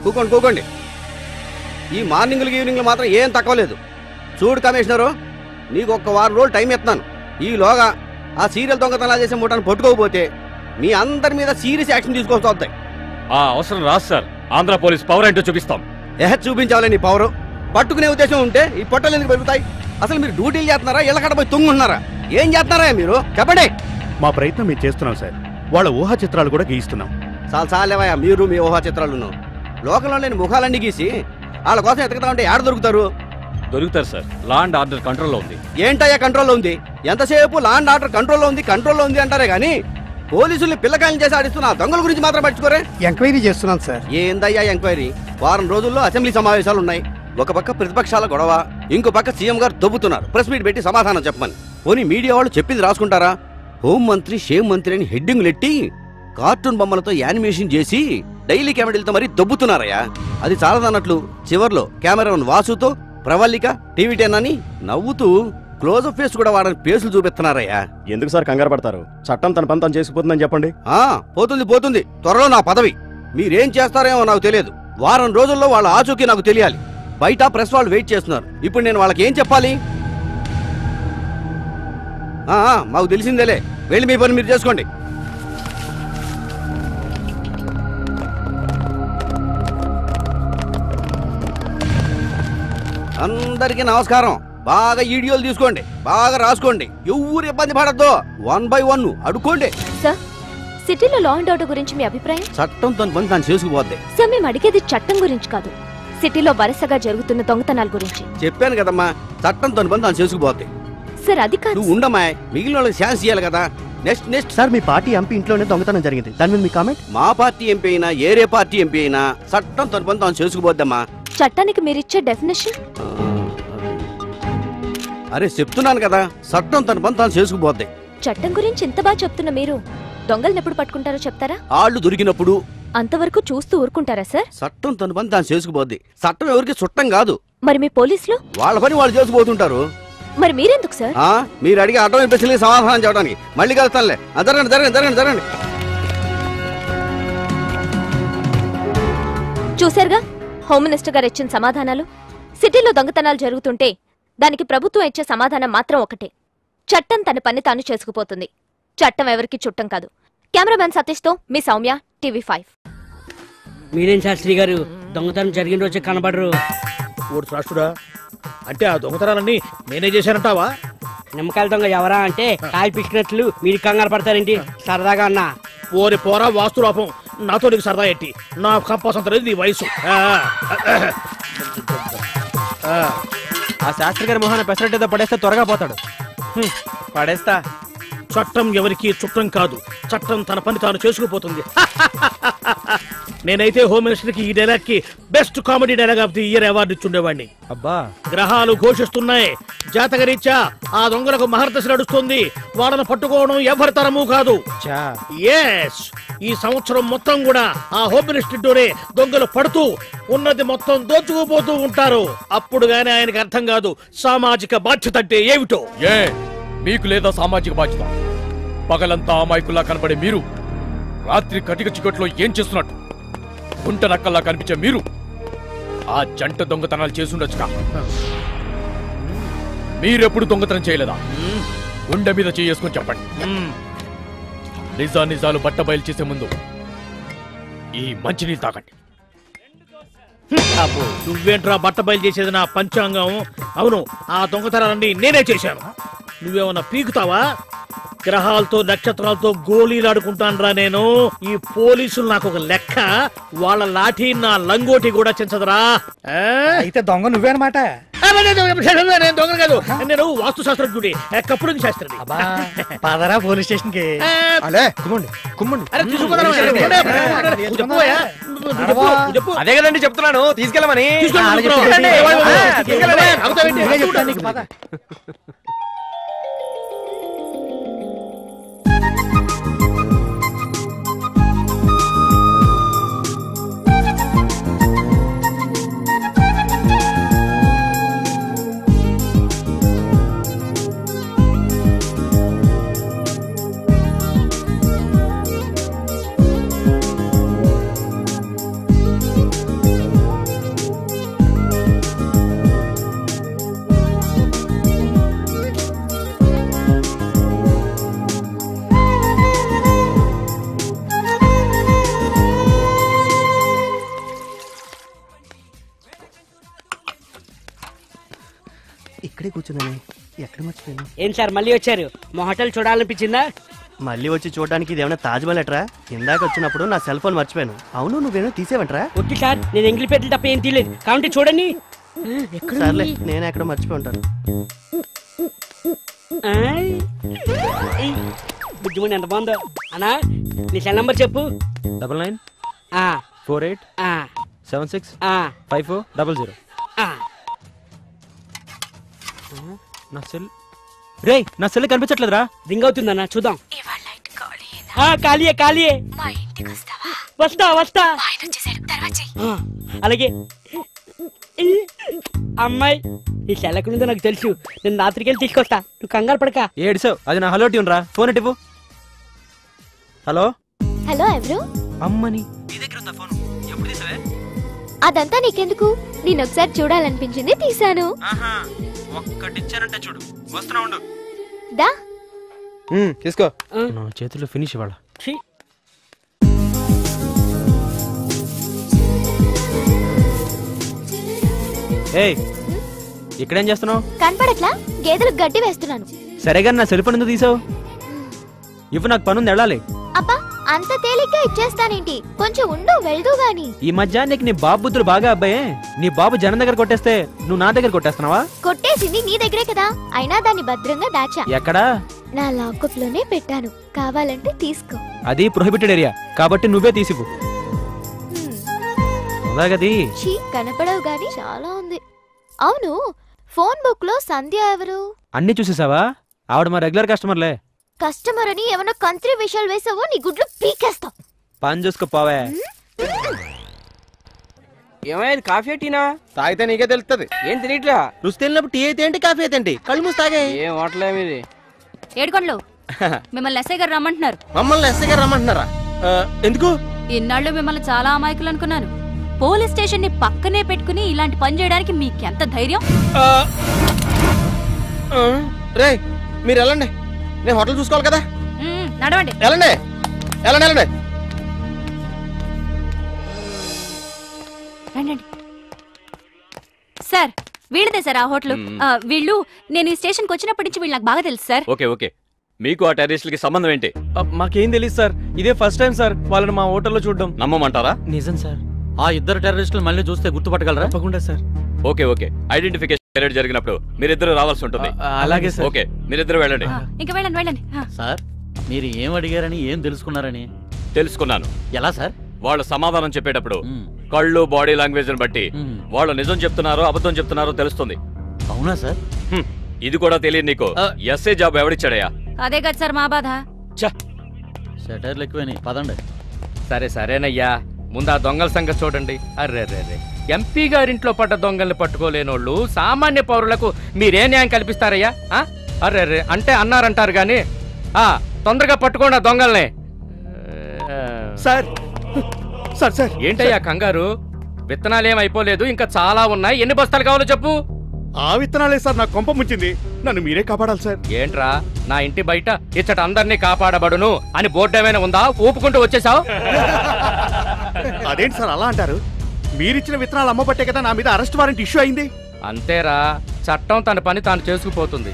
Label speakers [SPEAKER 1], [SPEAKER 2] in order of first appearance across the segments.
[SPEAKER 1] కూకోండి కూకోండి. ఈ మార్నింగ్లు ఈవినింగ్లు మాత్రం ఏం తక్కువ లేదు. చూడు కమిషనరు, నీకు ఒక్క వారం రోజులు టైం ఇస్తున్నాను. ఈలోగా ఆ సీరియల్ దొంగతనాలు చేసే మూటను పట్టుకోకపోతే మీ అందరి మీద సీరియస్ యాక్షన్ తీసుకోవాల్సి వస్తాయి.
[SPEAKER 2] అవసరం రాదు సార్. ఆంధ్ర పోలీస్ పవర్ ఏంటో చూపిస్తాం.
[SPEAKER 1] చూపించాలి నీ పవరు. పట్టుకునే ఉద్దేశం ఉంటే ఈ పొట్టలు ఎందుకు పెరుగుతాయి? అసలు మీరు డ్యూటీలు చేస్తున్నారా, ఇళ్ళకడ పోయి తుంగుంటున్నారా? ఏం చేస్తున్నారా మీరు? చెప్పండి.
[SPEAKER 3] మా ప్రయత్నం మేము చేస్తున్నాం సార్. వాళ్ళ ఊహా చిత్రాలు కూడా గీస్తున్నాం.
[SPEAKER 1] చాలేవయ్యా, మీరు మీ ఊహా చిత్రాలు లోకంలో లేని ముఖాలన్నీ గీసి వాళ్ళ కోసం ఎతకతా ఉంటే ఏడ దొరుకుతారు?
[SPEAKER 2] దొరుకుతారు సార్. లా అండ్ ఆర్డర్ కంట్రోల్లో ఉంది.
[SPEAKER 1] ఏంటయ్యా కంట్రోల్లో ఉంది? ఎంతసేపు లా అండ్ ఆర్డర్ కంట్రోల్లో ఉంది అంటారే గానీ పోలీసుల్ని పిల్లకాయలు చేసి ఆడిస్తున్న దొంగల గురించి మాత్రం పట్టుకోరే.
[SPEAKER 4] ఎంక్వైరీ చేస్తున్నాం సార్.
[SPEAKER 1] ఏందయ్యా ఎంక్వైరీ? వారం రోజుల్లో అసెంబ్లీ సమావేశాలు ఉన్నాయి. ఒక పక్క ప్రతిపక్షాల గొడవ, ఇంకో పక్క సీఎం గారు దొబ్బుతున్నారు ప్రెస్ మీట్ పెట్టి సమాధానం చెప్పమని. పోనీ మీడియా వాళ్ళు చెప్పింది రాసుకుంటారా? హోంమంత్రి షేమ్ మంత్రి అని హెడ్డింగ్లు ఎట్టి కార్టూన్ బొమ్మలతో యానిమేషన్ చేసి డైలీ కెమెరాలతో మరీ దొబ్బుతున్నారయ్యా. అది చాలదన్నట్లు చివర్లో కెమెరామెన్ వాసుతో ప్రవల్లిక టీవీ 10 అని నవ్వుతూ క్లోజ్అప్ ఫేస్ కూడా వాడని పేసులు చూపిస్తున్నారయ్యా.
[SPEAKER 3] ఎందుకు సార్ కంగారు పడతారు? చట్టం తన పని తను చేసుకుపోతుందని చెప్పండి.
[SPEAKER 1] పోతుంది త్వరలో నా పదవి. మీరేం చేస్తారేమో నాకు తెలియదు. వారం రోజుల్లో వాళ్ళ ఆచూకీ నాకు తెలియాలి. బయట ప్రెస్ వాళ్ళు వెయిట్ చేస్తున్నారు. ఇప్పుడు నేను వాళ్ళకి ఏం చెప్పాలి? మాకు తెలిసిందేలే. వెళ్ళి మీ పని మీరు చేసుకోండి. అందరికీ నమస్కారం. బాగా వీడియోలు తీసుకోండి, బాగా రాసుకోండి. ఎవరు ఇబ్బంది పడద్దు. 1 by 1 అడుకోండి.
[SPEAKER 5] సార్, సిటీలో లా అండ్ ఆర్డర్ గురించి మీ అభిప్రాయం?
[SPEAKER 1] చట్టం తన పని తాను చేసుకుపోద్ది.
[SPEAKER 5] సార్, మేము అడిగేది చట్టం గురించి కాదు, సిటీలో వరుసగా జరుగుతున్న దొంగతనాల గురించి.
[SPEAKER 1] చెప్పాను కదమ్మా, చట్టం తన పని తాను చేసుకుపోద్ది.
[SPEAKER 5] సార్ అది కాదు.
[SPEAKER 1] నువ్వు ఉండమ్మా, మిగిలిన వాళ్ళకి ఛాన్స్ ఇవ్వాలి కదా. నెక్స్ట్
[SPEAKER 4] సార్, మీ పార్టీ ఎంపీ ఇంట్లోనే దొంగతనం జరిగింది. దాని మీద మీ కామెంట్?
[SPEAKER 1] మా పార్టీ ఎంపీ అయినా ఏరే పార్టీ ఎంపీ అయినా చట్టం తన పని తాను చేసుకుపోద్దమ్మా.
[SPEAKER 5] చట్టానికి మీరిచ్చే డెఫినేషన్?
[SPEAKER 1] అరే చెప్తున్నాను కదా, చట్టం తన పని తాను చేసుకుపోద్ది.
[SPEAKER 5] చట్టం గురించి ఇంత బాగా చెప్తున్న మీరు దొంగల్ని ఎప్పుడు పట్టుకుంటారో చెప్తారా?
[SPEAKER 1] ఆళ్ళు దొరికినప్పుడు.
[SPEAKER 5] అంతవరకు చూస్తూ ఊరుకుంటారా సార్?
[SPEAKER 1] చట్టం తన పని తాను చేసుకుపోద్ది. చట్టం ఎవరికి చుట్టం కాదు.
[SPEAKER 5] మరి మీ పోలీసులు?
[SPEAKER 1] వాళ్ళ పని వాళ్ళు చేసుకుపోతుంటారు.
[SPEAKER 5] మరి మీరెందుకు సార్?
[SPEAKER 1] మీరు అడిగే అడ్డమైన ప్రశ్నలకి సమాధానం చెప్పడానికి. మళ్ళీ కలుస్తానులే. జరగండి.
[SPEAKER 5] చూశారుగా హోమ్ మినిస్టర్ గారు ఇచ్చిన సమాధానాలు. సిటీలో దొంగతనాలు జరుగుతుంటే దానికి ప్రభుత్వం ఇచ్చే సమాధానం మాత్రం ఒకటే: చట్టం తన పని తాను చేసుకుపోతుంది. చట్టం ఎవరికి చుట్టం కాదు. కెమెరామెన్ సతీష్తో మీ సౌమ్య, TV5.
[SPEAKER 6] మీరేం శాస్త్రి గారు, దొంగతనం జరిగిన రోజే కనబడరు?
[SPEAKER 7] ఓడు రాష్ట్రుడా, అంటే ఆ దొంగతనాలన్నీ నేనే చేశానంటావా?
[SPEAKER 6] నిమ్మకాయల దొంగ ఎవరా అంటే కాయలు పిసికినట్లు మీరు కంగారు పడతారేంటి? సరదాగా అన్నా.
[SPEAKER 7] ఓరి పోరా వాస్తులోపం, నాతో నీకు సరదా ఎట్టి. నా కంపాస్ అంత లేదు నీ వయసు.
[SPEAKER 4] ఆ శాస్త్రి గారి మొహాన పెసరట్ ఏదో పడేస్తే త్వరగా పోతాడు. పడేస్తా.
[SPEAKER 7] చట్టం ఎవరికి చుట్టం కాదు. చట్టం తన పని తాను చేసుకుపోతుంది. నేనైతే హోమ్ మినిస్టర్ కి ఈ డైలాగ్ కి best comedy dialogue of the year award ఇచ్చుండేవాడిని.
[SPEAKER 4] అబ్బా,
[SPEAKER 7] గ్రహాలు ఘోషిస్తున్నాయి. జాతకరీత్యా ఆ దొంగలకు మహర్దశ నడుస్తుంది. వాళ్ళను పట్టుకోవడం ఎవరి తరము కాదు. ఎస్, ఈ సంవత్సరం మొత్తం కూడా ఆ హోమ్ మినిస్టర్ డోరే దొంగలు పడుతూ ఉన్నది మొత్తం దోచుకుపోతూ ఉంటారు. అప్పుడు గానీ ఆయనకి అర్థం కాదు సామాజిక బాధ్యత అంటే ఏమిటో.
[SPEAKER 2] మీకు లేదా సామాజిక బాధ్యత? పగలంతా అమాయకుల్లా కనబడే మీరు రాత్రి కటిక చికట్లో ఏం చేస్తున్నట్టు? గుంట నక్కల్లా కనిపించే మీరు ఆ జంట దొంగతనాలు చేసుండొచ్చుగా. మీరెప్పుడు దొంగతనం చేయలేదా? గుండె మీద చేసుకొని చెప్పండి. నిజాలు బట్ట బయలు చేసే ముందు ఈ మంచినీళ్ళు తాగండి.
[SPEAKER 7] నువ్వేంట్రా బట్ట బయలు చేసేది? నా పంచాంగం. అవును, ఆ దొంగతనాలన్నీ నేనే చేశాను. నువ్వేమన్నా పీకుతావా? గ్రహాలతో నక్షత్రాలతో గోళీలాడుకుంటానురా నేను. ఈ పోలీసులు నాకు ఒక లెక్క. వాళ్ళ లాఠీ నా లంగోటి కూడా చించదురా.
[SPEAKER 4] అయితే దొంగ నువ్వే అనమాట.
[SPEAKER 7] నేను దొంగ కాదు, నేను వాస్తు శాస్త్రజ్ఞుడి, కప్పుడు శాస్త్రజ్ఞుడి.
[SPEAKER 4] పదరా పోలీస్ స్టేషన్ కి.
[SPEAKER 2] అదే కదండి చెప్తున్నాను, తీసుకెళ్ళమని.
[SPEAKER 8] కూర్చుందని ఎక్కడ మర్చిపోయాను.
[SPEAKER 6] ఏం సార్ మళ్ళీ వచ్చారు? మా హోటల్ చూడాలనిపించిందా?
[SPEAKER 8] మళ్ళీ వచ్చి చూడడానికి ఇది ఏమైనా తాజ్ మహల్ ఎట్రా? ఇందాక వచ్చినప్పుడు నా సెల్ ఫోన్ మర్చిపోయాను. అవును, నువ్వేమో తీసేవంటరా?
[SPEAKER 6] వద్దు సార్, నేను ఎంగిలి పెట్టి తప్ప ఏం తీయలేదు. కాబట్టి చూడండి.
[SPEAKER 8] సర్లే, నేను ఎక్కడ మర్చిపోయి ఉంటాను.
[SPEAKER 6] బుద్ధిమంది ఎంత బాగుందో. అన్నా నీ సెల్ నంబర్ చెప్పు.
[SPEAKER 4] 9948765400. నా సెల్ నా సెల్ కనిపించట్లేదురా.
[SPEAKER 6] రింగ్ అవుతుందన్నా, చూద్దాం. ఖాళీయే. వస్తా. అలాగే. అమ్మాయి ఈ సెల్ ఎక్కడుందో నాకు తెలుసు. నేను రాత్రికి వెళ్ళి తీసుకొస్తా, నువ్వు కంగారు పడక.
[SPEAKER 4] ఏడిసావు, అది నా హలో ట్యూన్ రా. ఫోన్ ఇటు. హలో
[SPEAKER 5] హలో ఎవరు?
[SPEAKER 4] అమ్మని.
[SPEAKER 5] అదంతా నీకెందుకు? నేను ఒకసారి చూడాలనిపించింది, తీసాను.
[SPEAKER 4] ఒక్కటిచ్చారంటే చూడు. వస్తున్నా ఉండు.
[SPEAKER 5] దా
[SPEAKER 4] తీసుకో. నా చేతిలో ఫినిష్ ఇవాళ. ఏయ్, ఇక్కడేం చేస్తున్నావు?
[SPEAKER 5] కనపడట్లా? గేదెలకు గడ్డి వేస్తున్నాను.
[SPEAKER 4] సరేగా, నా సెల్ ఫోన్ ఎందుకు తీసావు? ఇవ్వు, నాకు పనుంది, వెళ్ళాలి.
[SPEAKER 5] అబ్బా, అంత తేలిగ్గా ఇచ్చేస్తానేంటి? కొంచెం ఉండు, వెళ్దు గాని.
[SPEAKER 4] ఈ మధ్య నీకు నీ బాబు బుద్ధులు బాగా అబ్బాయే. నీ బాబు జనం దగ్గర కొట్టేస్తే నువ్వు నా దగ్గర కొట్టేస్తున్నావా?
[SPEAKER 5] కొట్టేసింది నీ దగ్గరే కదా, అయినా దాన్ని భద్రంగా దాచా.
[SPEAKER 4] ఎక్కడా?
[SPEAKER 5] నా లాకప్ లోనే పెట్టాను, కావాలంటే తీసుకో.
[SPEAKER 4] అది ప్రొహిబిటెడ్ ఏరియా కాబట్టి నువ్వే తీసివ్వు. అలాగది
[SPEAKER 5] కనపడవు గాని చాలా ఉంది. అవును, ఫోన్ బుక్ లో సంధ్య ఎవరు?
[SPEAKER 4] అన్ని చూసేసావా? ఆవిడ మా రెగ్యులర్ కస్టమర్లే.
[SPEAKER 5] కస్టమర్ అని ఏమన్నా కంత్రి విషయాలు వేసావో నీ గుడ్లు పీకేస్తా.
[SPEAKER 4] పని చూసుకోపోవే.
[SPEAKER 6] ఏమైంది? కాఫీ టీనా?
[SPEAKER 4] తాగితే నీకే తెలుస్తుంది.
[SPEAKER 6] ఏం తినట్లా?
[SPEAKER 8] రుచి తెలినప్పుడు టీ అయితే ఏంటి, కాఫీ అయితే ఏంటి? కళ్ళు మూసి తాగే.
[SPEAKER 6] ఏం హోటల్ ఏమిది?
[SPEAKER 9] ఏడుకొండలు మిమ్మల్ని ఎస్ఐ గారు రమ్మంటున్నారు.
[SPEAKER 8] మమ్మల్ని ఎస్ఐ గారు రమ్మంటున్నారా? ఎందుకు?
[SPEAKER 9] ఇన్నాళ్ళు మిమ్మల్ని చాలా అమాయకులు అనుకున్నాను. పోలీస్ స్టేషన్ ని పక్కనే పెట్టుకుని ఇలాంటి పని చేయడానికి మీకెంత ధైర్యం?
[SPEAKER 8] రే, మీరు వెళ్ళండి, నేను హోటల్ చూసుకోవాలి కదా.
[SPEAKER 9] నడవండి.
[SPEAKER 8] వెళ్ళండి.
[SPEAKER 9] రండి. సార్, వీళ్ళదే సార్ ఆ హోటల్. వీళ్ళు నేను ఈ స్టేషన్ కి వచ్చినప్పటి నుంచి వీళ్ళు నాకు బాగా తెలుసు సార్.
[SPEAKER 2] ఓకే. మీకు ఆ టెర్రరిస్టులకి సంబంధం ఏంటి?
[SPEAKER 4] మాకేం తెలియదు సార్. ఇదే ఫస్ట్ టైం సార్ వాళ్ళని మా హోటల్లో చూడడం.
[SPEAKER 2] నమ్మమంటారా?
[SPEAKER 4] నిజం సార్.
[SPEAKER 10] ఆ ఇద్దరు టెర్రరిస్టులు మళ్ళీ చూస్తే గుర్తుపట్టగలరా?
[SPEAKER 4] తప్పకుండా సార్.
[SPEAKER 2] ఓకే. ఐడెంటిఫికేషన్ పీరియడ్ జరిగినప్పుడు మీరిద్దరు రావాల్సి ఉంటుంది.
[SPEAKER 4] అలాగే సార్.
[SPEAKER 2] ఓకే, మీరిద్దరు వెళ్ళండి.
[SPEAKER 9] ఇంకా వెళ్ళండి.
[SPEAKER 10] సార్, మీరు ఏం అడిగారని, ఏం తెలుసుకున్నారని?
[SPEAKER 2] తెలుసుకున్నాను.
[SPEAKER 10] ఎలా సార్?
[SPEAKER 2] వాళ్ళు సమాధానం చెప్పేటప్పుడు కళ్ళు, బాడీ లాంగ్వేజ్ బట్టి వాళ్ళు నిజం చెప్తున్నారో అబద్ధం చెప్తున్నారో తెలుస్తుంది.
[SPEAKER 10] అవునా సార్?
[SPEAKER 2] ఇది కూడా తెలియదు నీకు. ఎస్ఏ జాబ్ ఎవడిచ్చాడయ్యా?
[SPEAKER 9] అదే కదా సార్ మా బాధ.
[SPEAKER 10] సెటైర్లు ఎక్కువని పదండి.
[SPEAKER 11] సరేనయ్యా, ముందు ఆ దొంగల సంగతి చూడండి. అర్రే ఎంపీ గారింట్లో పడ్డ దొంగల్ని పట్టుకోలేనోళ్ళు సామాన్య పౌరులకు మీరే న్యాయం కల్పిస్తారయ్యా? అర్రే అంటే అన్నారంటారు గాని తొందరగా పట్టుకోండి ఆ దొంగల్ని.
[SPEAKER 3] సార్.
[SPEAKER 11] ఏంటయ్యా కంగారు? విత్తనాలేం అయిపోలేదు, ఇంకా చాలా ఉన్నాయి. ఎన్ని బస్తాలు కావాలో చెప్పు.
[SPEAKER 3] ఆ విత్తనాలే సార్ నాకు కొంప ముంచింది. నన్ను మీరే కాపాడాలి సార్.
[SPEAKER 11] ఏంట్రా, నా ఇంటి బయట ఇచ్చట అందరినీ కాపాడబడును అని బోర్డు ఏమైనా ఉందా? ఊపుకుంటూ వచ్చేసావు.
[SPEAKER 3] అదేంటి సార్ అలా అంటారు? మీరిచ్చిన విత్తనాలు అమ్మబట్టే కదా నా మీద అరెస్ట్ వారెంట్ ఇష్యూ అయింది.
[SPEAKER 11] అంతేరా, చట్టం తన పని తాను చేసుకుపోతుంది.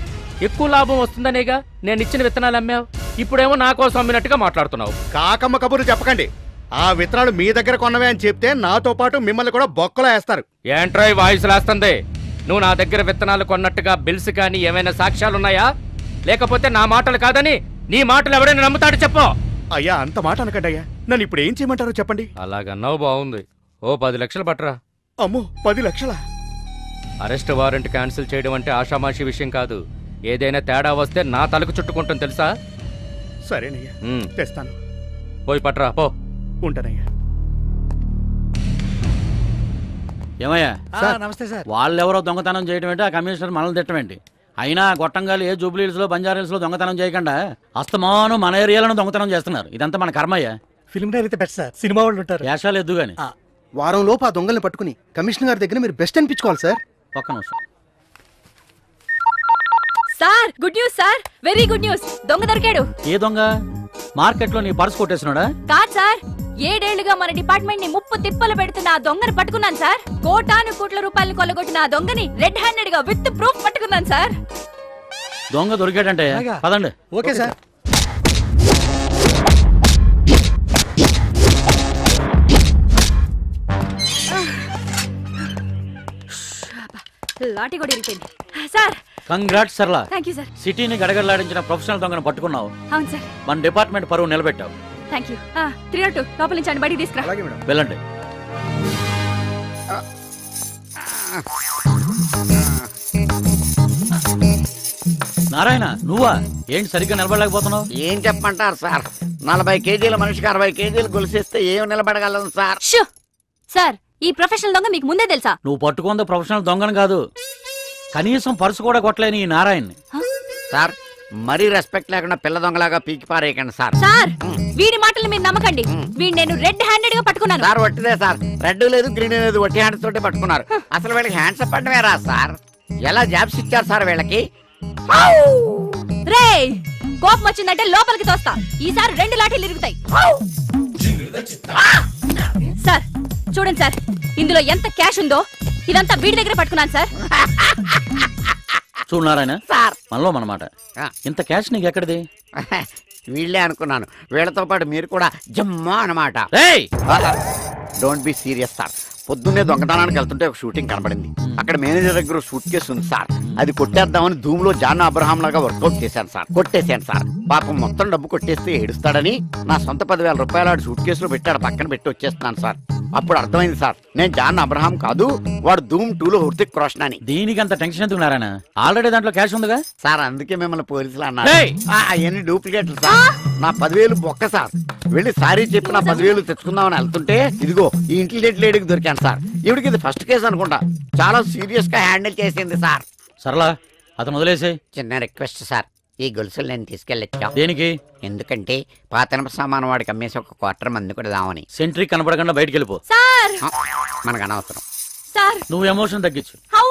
[SPEAKER 11] ఎక్కువ లాభం వస్తుందనేగా నేను ఇచ్చిన విత్తనాలు అమ్మావు. ఇప్పుడేమో నా కోసం అమ్మినట్టుగా మాట్లాడుతున్నావు.
[SPEAKER 3] కాకమ్మ కబుర్లు చెప్పకండి. ఆ విత్తనాలు మీ దగ్గర కొన్నవే అని చెప్తే నాతో పాటు మిమ్మల్ని కూడా బొక్కలో వేస్తారు.
[SPEAKER 11] ఏంట్రా ఈ వాయిస్ లేస్తుంది? నువ్వు నా దగ్గర విత్తనాలు కొన్నట్టుగా బిల్స్ కానీ ఏమైనా సాక్ష్యాలున్నాయా? లేకపోతే నా మాటలు కాదని నీ మాటలు ఎవరైనా నమ్ముతాడు చెప్పు.
[SPEAKER 3] అయ్యా, అంత మాట అనకండి అయ్యా. నన్ను ఇప్పుడు ఏం చేయమంటారో చెప్పండి.
[SPEAKER 11] అలాగన్నావు, బాగుంది. ఓ 10 లక్షలు పట్టరా.
[SPEAKER 3] అమ్మో, 10 లక్షలా?
[SPEAKER 11] అరెస్ట్ వారెంట్ క్యాన్సిల్ చేయడం అంటే ఆషామాషి విషయం కాదు. ఏదైనా తేడా వస్తే నా తలకు చుట్టుకుంటుంది తెలుసా?
[SPEAKER 3] సరేనయ్యా, తెస్తాను.
[SPEAKER 11] పోయి పట్టరా, పో.
[SPEAKER 3] ఉంటానయ్యా.
[SPEAKER 10] ఏమయ్యా?
[SPEAKER 8] నమస్తే సార్.
[SPEAKER 10] వాళ్ళెవరో దొంగతనం చేయడం ఏంటి, ఆ కమిషనర్ మనల్ని తిట్టమేంటి? అయినా గొట్టంగాలు ఏ జూబ్లీ హిల్స్ లో, బంజారా హిల్స్ లో దొంగతనం చేయకుండా అస్తమాను మన ఏరియాలను దొంగతనం చేస్తున్నారు. ఇదంతా మన కర్మయ్యా.
[SPEAKER 8] ఫిల్మ్ డైరెక్ట్ అయితే బెస్ట్ సార్. సినిమా వాళ్ళు ఉంటారు.
[SPEAKER 10] వేషాలు ఎద్దు గాని
[SPEAKER 8] వారం లోపు ఆ దొంగల్ని పట్టుకుని కమిషనర్ గారి దగ్గర మీరు బెస్ట్ అనిపించుకోవాలి సార్.
[SPEAKER 10] ఒక్క నిమిషం.
[SPEAKER 9] Sir, good news sir, very good news. దొంగ దొరికాడు.
[SPEAKER 10] ఏ దొంగ? మార్కెట్ లో నీ పర్స్ కొట్టేసినాడా?
[SPEAKER 9] కాదు సార్, ఏడేళ్లుగా మన డిపార్ట్మెంట్ ని ముప్పు తిప్పలు పెడుతున్న ఆ దొంగని పట్టుకున్నాను సార్. కోటాను కోట్ల రూపాయలు కొల్లగొట్టిన ఆ దొంగని రెడ్ హ్యాండెడ్ గా విత్ ప్రూఫ్ పట్టుకున్నాను సార్.
[SPEAKER 10] దొంగ దొరికాడంటే పదండి.
[SPEAKER 3] Okay sir.
[SPEAKER 9] లాఠీ కూడా ఇరిగిపోయింది sir.
[SPEAKER 10] Congrats Sarala.
[SPEAKER 9] Thank you sir.
[SPEAKER 10] సిటీని గడగడలాడించిన ప్రొఫెషనల్ దొంగను పట్టుకున్నావు.
[SPEAKER 9] అవును సార్.
[SPEAKER 10] మన డిపార్ట్మెంట్ పరువు నిలబెట్టావు.
[SPEAKER 9] Thank you. 302 లోపల నుంచి అండి బయటికి తీసుకురా.
[SPEAKER 10] వెళ్ళండి. నారాయణ నువ్వా? ఏంటి సరిగ్గా నిలబడలేకపోతున్నావు?
[SPEAKER 12] ఏం చెప్పమంటారు సార్, 40 కేజీల మనిషికి 60 కేజీలు గొలిసేస్తే ఏం నిలబడగలను సార్.
[SPEAKER 9] సార్ ఈ ప్రొఫెషనల్ దొంగ మీకు ముందే తెలుసా?
[SPEAKER 10] నువ్వు పట్టుకుంది ప్రొఫెషనల్ దొంగను కాదు, కనీసం పర్సు కూడా కొట్టలేని ఈ నారాయణ్ని.
[SPEAKER 12] సార్ మరీ రెస్పెక్ట్ లేకుండా పిల్ల దొంగలాగా పీకి పారేయకండి సార్.
[SPEAKER 9] సార్ వీడి మాటలు మీరు నమ్మకండి. వీడి నేను రెడ్ హ్యాండెడ్ గా పట్టుకున్నాను.
[SPEAKER 12] సార్ వట్టిదే సార్, రెడ్ లేదు గ్రీన్ లేదు, వట్టి హ్యాండ్స్ తోటి పట్టుకున్నారు. అసలు వీళ్ళకి హ్యాండ్స్ పడమే రా సార్. ఎలా జాబ్స్ ఇచ్చారు సార్ వీళ్ళకి?
[SPEAKER 9] రే కోపం వచ్చిందంటే లోపలికి తోస్తా. ఈసారి 2 లాఠీలు ఇరుగుతాయి. సార్ చూడండి సార్, ఇందులో ఎంత క్యాష్ ఉందో ఇదంతా వీడి దగ్గర పట్టుకున్నాను సార్.
[SPEAKER 10] చూడు నారాయణ
[SPEAKER 12] సార్,
[SPEAKER 10] మనలో మనమాట. ఇంత క్యాష్ నీకు ఎక్కడిది?
[SPEAKER 12] వీళ్ళే అనుకున్నాను, వీళ్ళతో పాటు మీరు కూడా జమ్మా అన్నమాట. Don't be serious sir. పొద్దున్నే దొంగతనానికి వెళ్తుంటే ఒక షూటింగ్ కనబడింది. అక్కడ మేనేజర్ దగ్గర షూట్ కేసు ఉంది సార్. అది కొట్టేద్దామని ధూమ్ లో జాన్ అబ్రహాం లాగా వర్కౌట్ చేశాను సార్. కొట్టేశాను సార్. పాపం మొత్తం డబ్బు కొట్టేస్తే ఏడుస్తాడని నా సొంత 10,000 రూపాయలు ఆడు షూట్ కేసులో పెట్టాడు. పక్కన పెట్టి వచ్చేస్తున్నాను సార్. అప్పుడు అర్థమైంది సార్, నేను జాన్ అబ్రహాం కాదు, వాడు ధూమ్ 2లో హృతిక్ రోషన్ అని.
[SPEAKER 10] దీనికి అంత టెన్షన్ ఎందుకు నారాయణ? ఆల్రెడీ దాంట్లో క్యాష్ ఉందిగా
[SPEAKER 12] సార్. అందుకే మిమ్మల్ని పోలీసులు అన్నారు. అవన్నీ డూప్లికేట్లు సార్. నా 10,000 బొక్క సార్. వెళ్ళి సారీ చెప్పి నా 10,000 తెచ్చుకుందామని వెళ్తుంటే ఇదిగో ఈ ఇంటెలిజెంట్ లేడీకి దొరికాను సార్. ఇవిడికి ఇది ఫస్ట్ కేసు అనుకుంటా. చాలా సీరియస్ గా హ్యాండిల్ చేసింది సార్.
[SPEAKER 10] సరళా అతను వదిలేసే.
[SPEAKER 12] చిన్న రిక్వెస్ట్ సార్, ఈ గొలుసులు నేను తీసుకెళ్ళొచ్చా?
[SPEAKER 10] దేనికి?
[SPEAKER 12] ఎందుకంటే పాతనప సామాను వాడికి అమ్మేసి ఒక క్వార్టర్ మంది కూడా దామని.
[SPEAKER 10] సెంట్రీ కనపడకుండా బయటికి వెళ్ళిపో.
[SPEAKER 9] సార్
[SPEAKER 12] మనకు అనవసరం
[SPEAKER 9] సార్.
[SPEAKER 10] నువ్వు ఎమోషన్ తగ్గించు.
[SPEAKER 9] హౌ